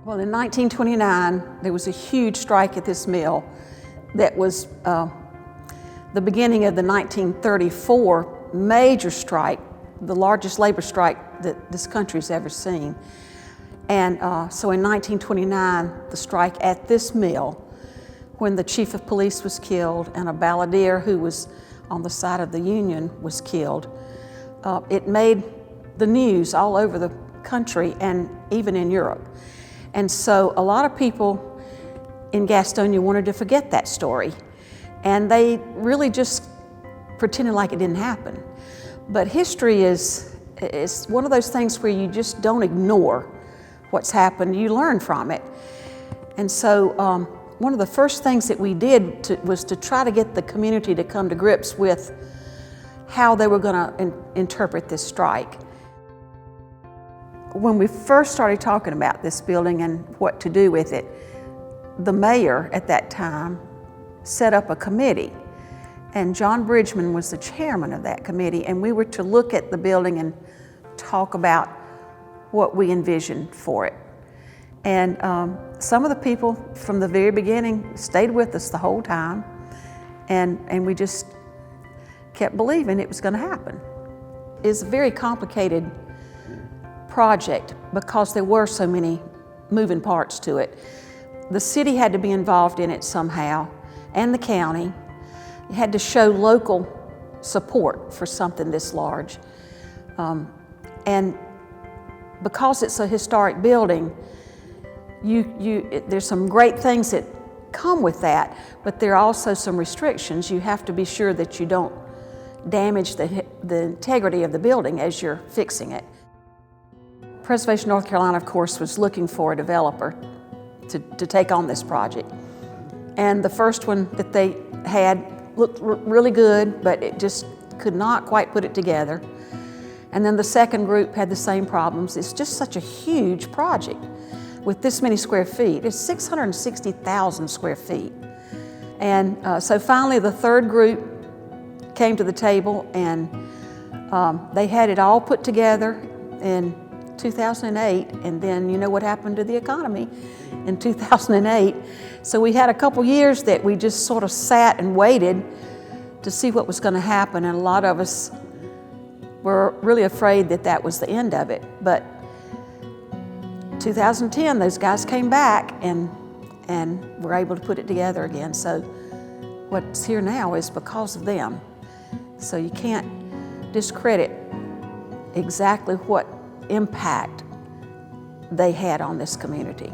Well, in 1929, there was a huge strike at this mill that was the beginning of the 1934 major strike, the largest labor strike that this country's ever seen. And so in 1929, the strike at this mill, when the chief of police was killed and a balladeer who was on the side of the Union was killed, it made the news all over the country and even in Europe. And so a lot of people in Gastonia wanted to forget that story, and they really just pretended like it didn't happen. But history is one of those things where you just don't ignore what's happened, you learn from it. And so one of the first things that we did was to try to get the community to come to grips with how they were going to interpret this strike. When we first started talking about this building and what to do with it, the mayor at that time set up a committee, and John Bridgman was the chairman of that committee, and we were to look at the building and talk about what we envisioned for it. And some of the people from the very beginning stayed with us the whole time, and we just kept believing it was going to happen. It's a very complicated project because there were so many moving parts to it. The city had to be involved in it somehow, and the county. You had to show local support for something this large. And because it's a historic building, there's some great things that come with that, but there are also some restrictions. You have to be sure that you don't damage the integrity of the building as you're fixing it. Preservation North Carolina, of course, was looking for a developer to take on this project. And the first one that they had looked really good, but it just could not quite put it together. And then the second group had the same problems. It's just such a huge project with this many square feet. It's 660,000 square feet. And so finally the third group came to the table, and they had it all put together in 2008, and then you know what happened to the economy in 2008. So we had a couple years that we just sort of sat and waited to see what was going to happen, and a lot of us were really afraid that that was the end of it. But 2010, those guys came back and were able to put it together again. So what's here now is because of them. So you can't discredit exactly what impact they had on this community.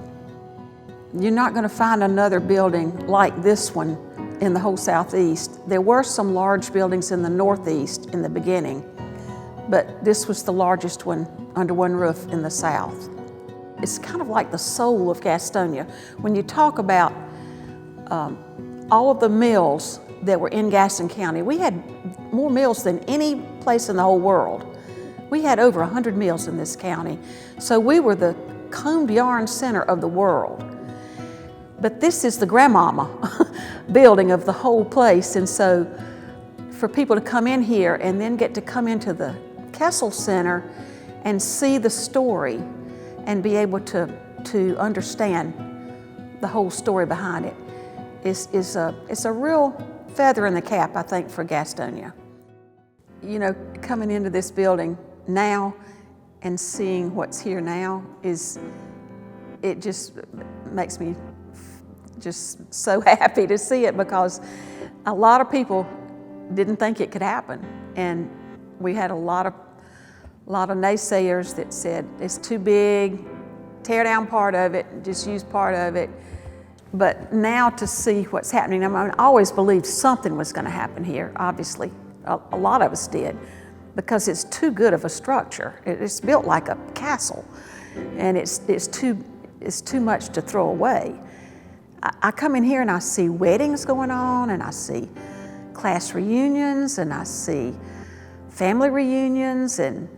You're not going to find another building like this one in the whole Southeast. There were some large buildings in the Northeast in the beginning, but this was the largest one under one roof in the South. It's kind of like the soul of Gastonia. When you talk about all of the mills that were in Gaston County, we had more mills than any place in the whole world. We had over 100 mills in this county, so we were the combed yarn center of the world. But this is the grandmama building of the whole place, and so for people to come in here and then get to come into the Kessel Center and see the story and be able to understand the whole story behind it it's a real feather in the cap, I think, for Gastonia. You know, coming into this building now and seeing what's here now it just makes me just so happy to see it, because a lot of people didn't think it could happen, and we had a lot of naysayers that said it's too big, tear down part of it, just use part of it. But now to see what's happening, I mean, I always believed something was going to happen here, obviously. A lot of us did, because it's too good of a structure. It's built like a castle, and it's too much to throw away. I come in here and I see weddings going on, and I see class reunions, and I see family reunions, and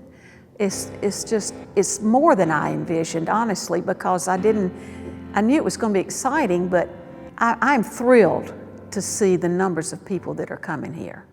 it's more than I envisioned, honestly, because I knew it was going to be exciting, but I'm thrilled to see the numbers of people that are coming here.